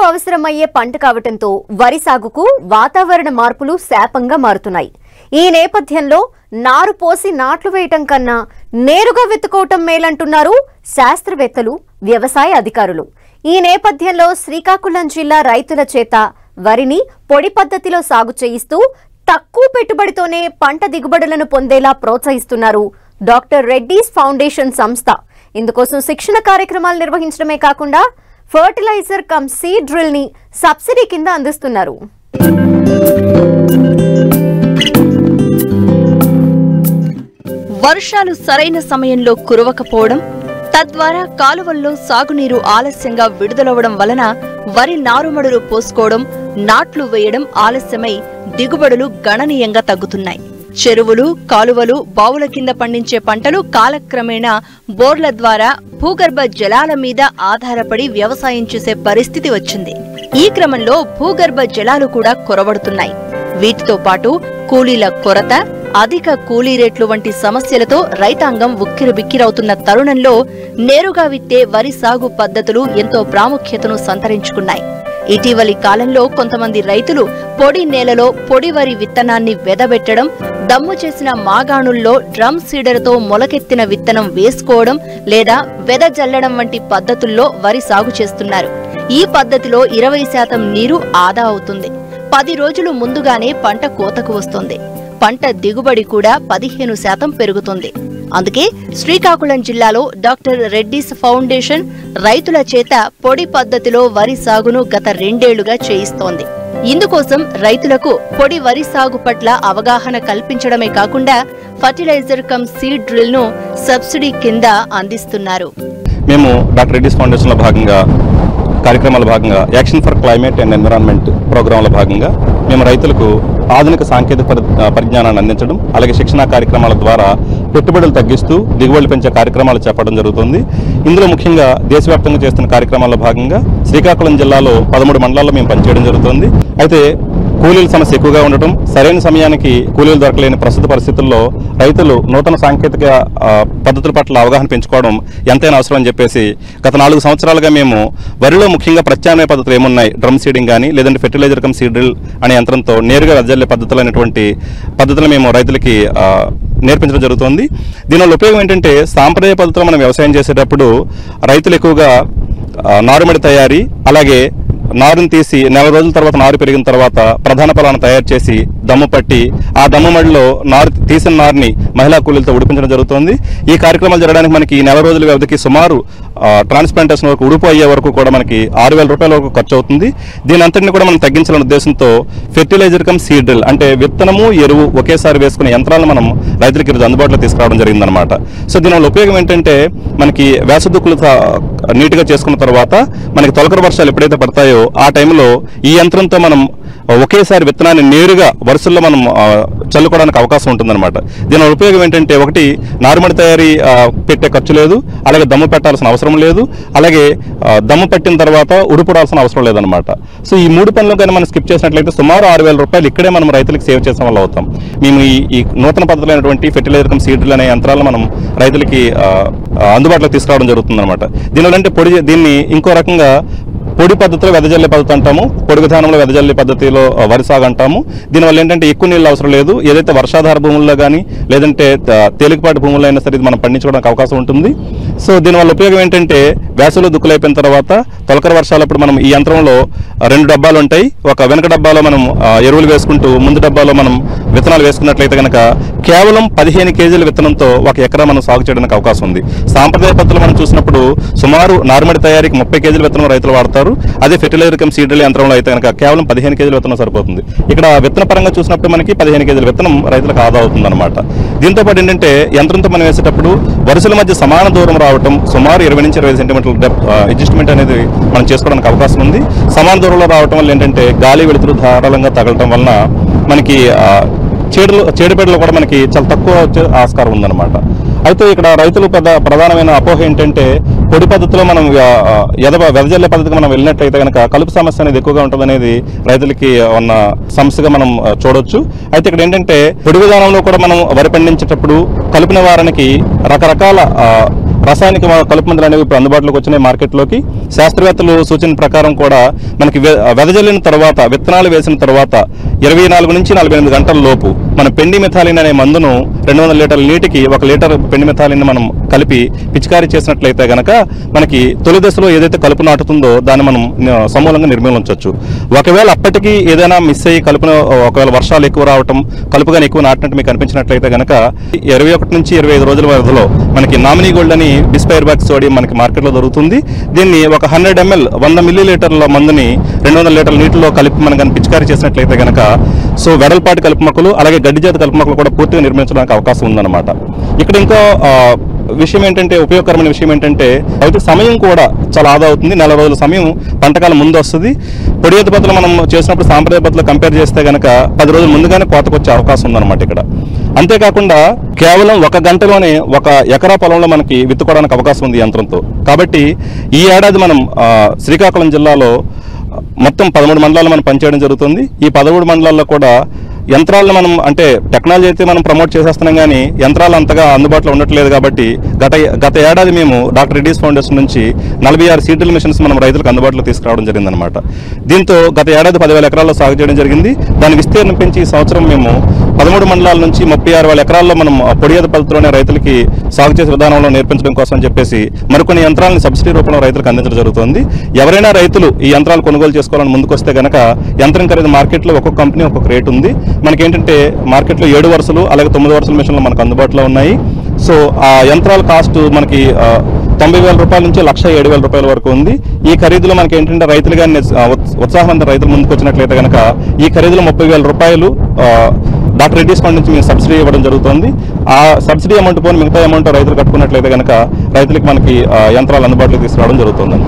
అవసరమయ్యే పంట కావటంతో వరి సాగుకు వాతావరణ మార్పులు శాపంగా మారుతున్నాయి. ఈ నేపథ్యంలో నారు పోసి నాట్లు వేయటం కన్నా నేరుగా విత్తుకోవటం మేలంటున్నారు శాస్త్రవేత్తలు, వ్యవసాయ అధికారులు. ఈ నేపథ్యంలో శ్రీకాకుళం జిల్లా రైతుల చేత వరిని పొడి పద్ధతిలో సాగు చేయిస్తూ తక్కువ పెట్టుబడితోనే పంట దిగుబడులను పొందేలా ప్రోత్సహిస్తున్నారు డాక్టర్ రెడ్డీస్ ఫౌండేషన్ సంస్థ. ఇందుకోసం శిక్షణ కార్యక్రమాలు నిర్వహించడమే కాకుండా ఫర్టిలైజర్ కమ్ సీడ్ డ్రిల్ ని సబ్సిడీ కింద అందిస్తున్నారు. వర్షాలు సరైన సమయంలో కురవకపోవడం, తద్వారా కాలువల్లో సాగునీరు ఆలస్యంగా విడుదలవడం వలన వరి నారుమడులు పోసుకోవడం, నాట్లు వేయడం ఆలస్యమై దిగుబడులు గణనీయంగా తగ్గుతున్నాయి. చెరువులు, కాలువలు, బావుల కింద పండించే పంటలు కాలక్రమేణా బోర్ల ద్వారా భూగర్భ జలాల మీద ఆధారపడి వ్యవసాయం చేసే పరిస్థితి వచ్చింది. ఈ క్రమంలో భూగర్భ జలాలు కూడా కొరబడుతున్నాయి. వీటితో పాటు కూలీల కొరత, అధిక కూలీ రేట్లు వంటి సమస్యలతో రైతాంగం ఉక్కిరిబిక్కిరవుతున్న తరుణంలో నేరుగా విత్తే వరి సాగు పద్ధతులు ఎంతో ప్రాముఖ్యతను సంతరించుకున్నాయి. ఇటీవలి కాలంలో కొంతమంది రైతులు పొడి నేలలో పొడి వరి విత్తనాన్ని వెదబెట్టడం, దమ్ము చేసిన మాగాణుల్లో డ్రమ్ సీడర్తో మొలకెత్తిన విత్తనం వేసుకోవడం లేదా వెదజల్లడం వంటి పద్ధతుల్లో వరి సాగు చేస్తున్నారు. ఈ పద్ధతిలో 20% నీరు ఆదా అవుతుంది. 10 రోజులు ముందుగానే పంట కోతకు వస్తుంది. పంట దిగుబడి కూడా 15% పెరుగుతుంది. అందుకే శ్రీకాకుళం జిల్లాలో డాక్టర్ రెడ్డీస్ ఫౌండేషన్ రైతుల చేత పొడి పద్ధతిలో వరి సాగును గత 2 ఏళ్లుగా చేయిస్తోంది. ఇందుకోసం రైతులకు పొడి వరి సాగు పట్ల అవగాహన కల్పించడమే కాకుండా ఫర్టిలైజర్ కమ్ సీడ్ డ్రిల్ ను సబ్సిడీ కింద అందిస్తున్నారు. మేము డాక్టర్ రెడ్డీస్ ఫౌండేషన్ లో భాగంగా కార్యక్రమాల భాగంగా action for climate and environment ప్రోగ్రాంల భాగంగా మేము రైతులకు ఆధునిక సాంకేతిక పరిజ్ఞానాన్ని అందించడం, అలాగే శిక్షణా కార్యక్రమాల ద్వారా పెట్టుబడులు తగ్గిస్తూ దిగుబడులు పెంచే కార్యక్రమాలు చేపట్టడం జరుగుతుంది. ఇందులో ముఖ్యంగా దేశవ్యాప్తంగా చేస్తున్న కార్యక్రమాల్లో భాగంగా శ్రీకాకుళం జిల్లాలో 13 మండలాల్లో మేము పనిచేయడం జరుగుతుంది. అయితే కూలీల సమస్య ఎక్కువగా ఉండటం, సరైన సమయానికి కూలీలు దొరకలేని ప్రస్తుత పరిస్థితుల్లో రైతులు నూతన సాంకేతిక పద్ధతుల పట్ల అవగాహన పెంచుకోవడం ఎంతైనా అవసరం అని చెప్పేసి గత 4 సంవత్సరాలుగా మేము వరిలో ముఖ్యంగా ప్రత్యామ్నాయ పద్ధతులు ఏమున్నాయి, డ్రమ్ సీడింగ్ కానీ లేదంటే ఫెర్టిలైజర్ కమ్ సీడ్ డ్రిల్ అనే యంత్రంతో నేరుగా వెదజల్లే పద్ధతులైనటువంటి పద్ధతులు మేము రైతులకి నేర్పించడం జరుగుతుంది. దీనివల్ల ఉపయోగం ఏంటంటే సాంప్రదాయ పద్ధతిలో మనం వ్యవసాయం చేసేటప్పుడు రైతులు ఎక్కువగా నారుమడి తయారీ, అలాగే నారుని తీసి 4 రోజుల తర్వాత నారు పెరిగిన తర్వాత ప్రధాన పొలాన్ని తయారు చేసి దమ్ము పట్టి ఆ దమ్ము మడిలో నారు తీసిన నారుని మహిళా కూలీలతో ఉడిపించడం జరుగుతుంది. ఈ కార్యక్రమాలు జరగడానికి మనకి 4 రోజుల వ్యవధికి సుమారు ట్రాన్స్ప్లాంటేషన్ వరకు, ఉడుపు అయ్యే వరకు కూడా మనకి 6,000 రూపాయల వరకు ఖర్చు అవుతుంది. దీని అంతటిని కూడా మనం తగ్గించాలనే ఉద్దేశంతో ఫెర్టిలైజర్ కమ్ సీడ్ డ్రిల్ అంటే విత్తనము, ఎరువు ఒకేసారి వేసుకునే యంత్రాలను మనం రైతులకి ఈరోజు అందుబాటులో తీసుకురావడం జరిగిందనమాట. సో దీనివల్ల ఉపయోగం ఏంటంటే మనకి వేసదుక్కులు నీట్గా చేసుకున్న తర్వాత మనకి తొలకరి వర్షాలు ఎప్పుడైతే పడతాయో ఆ టైంలో ఈ యంత్రంతో మనం ఒకేసారి విత్తనాన్ని నేరుగా వరుసల్లో మనం చల్లుకోవడానికి అవకాశం ఉంటుందన్నమాట. దీనివల్ల ఉపయోగం ఏంటంటే ఒకటి నారుమడి తయారీ పెట్టే ఖర్చు లేదు, అలాగే దమ్ము పెట్టాల్సిన అవసరం లేదు, అలాగే దమ్ము పెట్టిన తర్వాత ఉడుపుడాల్సిన అవసరం లేదనమాట. సో ఈ 3 పనులు కానీ మనం స్కిప్ చేసినట్లయితే సుమారు 6,000 రూపాయలు ఇక్కడే మనం రైతులకు సేవ్ చేసిన వాళ్ళు అవుతాం. మేము ఈ నూతన పద్ధతులైనటువంటి ఫెర్టిలైజర్ కమ్ సీడ్ డ్రిల్ అనే యంత్రాలను మనం రైతులకి అందుబాటులో తీసుకురావడం జరుగుతుందన్నమాట. దీనివల్ల అంటే దీన్ని ఇంకో రకంగా పొడి పద్ధతిలో వెదజల్లే పద్ధతి అంటాము, పొడి విధానంలో వెదజల్లే పద్ధతిలో వరి సాగు అంటాము. దీనివల్ల ఏంటంటే ఎక్కువ నీళ్ళు అవసరం లేదు. ఏదైతే వర్షాధార భూముల్లో కానీ లేదంటే తేలికపాటి భూముల్లో అయినా సరే ఇది మనం పండించుకోవడానికి అవకాశం ఉంటుంది. సో దీనివల్ల ఉపయోగం ఏంటంటే వేసవిలో దుక్కులైపోయిన తర్వాత తొలకరి వర్షాలప్పుడు మనం ఈ యంత్రంలో 2 డబ్బాలు ఉంటాయి. ఒక వెనక డబ్బాలో మనం ఎరువులు వేసుకుంటూ ముందు డబ్బాలో మనం విత్తనాలు వేసుకున్నట్లయితే కనుక కేవలం 15 కేజీల విత్తనంతో 1 ఎకరా మనం సాగు చేయడానికి అవకాశం ఉంది. సాంప్రదాయ పద్ధతులు మనం చూసినప్పుడు సుమారు నారుమడి తయారీకి 30 కేజీల విత్తనం రైతులు వాడతారు. అదే ఫెర్టిలైజర్ కమ్ సీడ్ డ్రిల్ యంత్రంలో అయితే కనుక కేవలం 15 కేజీల విత్తనం సరిపోతుంది. ఇక్కడ విత్తన పరంగా చూసినప్పుడు మనకి 15 కేజీల విత్తనం రైతులకు ఆదా అవుతుంది అనమాట. దీంతో పాటు ఏంటంటే యంత్రంతో మనం వేసేటప్పుడు వరుసల మధ్య సమాన దూరం రావటం, సుమారు 20 నుంచి 25 సెంటీమీటర్ల అడ్జస్ట్మెంట్ అనేది మనం చేసుకోవడానికి అవకాశం ఉంది. సమాన దూరంలో రావటం వల్ల ఏంటంటే గాలి వెలుతురు ధారాళంగా తగలటం వలన మనకి చీడపీడలు కూడా మనకి చాలా తక్కువ వచ్చే ఆస్కారం ఉందన్నమాట. అయితే ఇక్కడ రైతులు ప్రధానమైన అపోహ ఏంటంటే పొడి పద్ధతిలో మనం వెదజల్లే పద్ధతికి మనం వెళ్ళినట్లయితే కనుక కలుపు సమస్య అనేది ఎక్కువగా ఉంటుందనేది రైతులకి ఉన్న సమస్యగా మనం చూడొచ్చు. అయితే ఇక్కడ ఏంటంటే పొడి విధానంలో కూడా మనం వరి పండించేటప్పుడు కలుపు నివారణకి రకరకాల రసాయనిక కలుపు మందులు అనేవి ఇప్పుడు అందుబాటులోకి వచ్చినాయి మార్కెట్లోకి. శాస్త్రవేత్తలు సూచన ప్రకారం కూడా మనకి వెదజల్లిన తర్వాత, విత్తనాలు వేసిన తర్వాత 24 నుంచి 48 గంటల లోపు మన పెండిమిథాలిన్ అనే మందును 200 లీటర్ల నీటికి 1 లీటర్ పెండిమిథాలిన్ మనం కలిపి పిచికారీ చేసినట్లయితే గనక మనకి తొలి దశలో ఏదైతే కలుపు నాటుతుందో దాన్ని మనం సమూలంగా నిర్మూలించవచ్చు. ఒకవేళ అప్పటికి ఏదైనా మిస్ అయ్యి కలుపును, ఒకవేళ వర్షాలు ఎక్కువ రావటం, కలుపుగాని ఎక్కువ నాటినట్టు మీకు కనిపించినట్లయితే గనక 21 నుంచి 25 రోజుల వ్యవధిలో మనకి నామినీ గోల్డ్ అని బిస్పైర్బాక్ సోడియం మనకి మార్కెట్లో దొరుకుతుంది. దీన్ని ఒక 100 ml 100 మిల్లీలీటర్ల మందుని 200 లీటర్ల నీటిలో కలిపి మనం కానీ పిచికారీ చేసినట్లయితే గనక సో వెడల్పాటి కలుపు మొక్కలు అలాగే గడ్డి జాతి కలుపు మొక్కలు కూడా పూర్తిగా నిర్మించడానికి అవకాశం ఉందన్నమాట. ఇక్కడ ఇంకో విషయం ఏంటంటే, ఉపయోగకరమైన విషయం ఏంటంటే రైతు సమయం కూడా చాలా ఆదా అవుతుంది. 4 రోజుల సమయం పంటకాలం ముందు వస్తుంది. పొడి ఎద్దు పద్ధతులు మనం చేసినప్పుడు సాంప్రదాయ పద్ధతులు కంపేర్ చేస్తే కనుక 10 రోజుల ముందుగానే కోతకు వచ్చే అవకాశం ఉందన్నమాట ఇక్కడ. అంతేకాకుండా కేవలం 1 గంటలోనే 1 ఎకరా పొలంలో మనకి విత్తుకోవడానికి అవకాశం ఉంది యంత్రంతో. కాబట్టి ఈ ఏడాది మనం శ్రీకాకుళం జిల్లాలో మొత్తం 13 మండలాలు మనం పనిచేయడం జరుగుతుంది. ఈ 13 మండలాల్లో కూడా యంత్రాలను మనం, అంటే టెక్నాలజీ అయితే మనం ప్రమోట్ చేసేస్తున్నాం కానీ యంత్రాలు అంతగా అందుబాటులో ఉండట్లేదు. కాబట్టి గత ఏడాది మేము డాక్టర్ రెడ్డీస్ ఫౌండేషన్ నుంచి 46 సీడ్రిల్ మిషన్స్ మనం రైతులకు అందుబాటులో తీసుకురావడం జరిగిందనమాట. దీంతో గత ఏడాది 10,000 ఎకరాల్లో సాగు చేయడం జరిగింది. దాని విస్తీర్ణం పెంచి ఈ సంవత్సరం మేము 13 మండలాల నుంచి 36,000 ఎకరాల్లో మనం పొడియద పద్ధతిలోనే రైతులకి సాగు చేసే విధానంలో నేర్పించడం కోసం చెప్పేసి మరికొన్ని యంత్రాలను సబ్సిడీ రూపంలో రైతులకు అందించడం జరుగుతుంది. ఎవరైనా రైతులు ఈ యంత్రాలు కొనుగోలు చేసుకోవాలని ముందుకొస్తే కనుక యంత్రం ఖరీదు మార్కెట్లో ఒక్కొక్క కంపెనీ ఒక్కొక్క రేటు ఉంది. మనకేంటంటే మార్కెట్లో 7 వరుసలు అలాగే 9 వరుసల మిషన్లు మనకు అందుబాటులో ఉన్నాయి. సో ఆ యంత్రాల కాస్ట్ మనకి 90,000 రూపాయల నుంచి 1,07,000 రూపాయల వరకు ఉంది. ఈ ఖరీదులో మనకి ఏంటంటే రైతులు కానీ ఉత్సాహవంత రైతులు ముందుకు వచ్చినట్లయితే కనుక ఈ ఖరీదులో 30,000 రూపాయలు డాక్టర్ రెడ్డీస్ ఫండ్ నుంచి మేము సబ్సిడీ ఇవ్వడం జరుగుతుంది. ఆ సబ్సిడీ అమౌంట్ పోని మిగతా అమౌంట్ రైతులు కట్టుకున్నట్లయితే కనుక రైతులకి మనకి యంత్రాలు అందుబాటులోకి తీసుకురావడం జరుగుతుంది.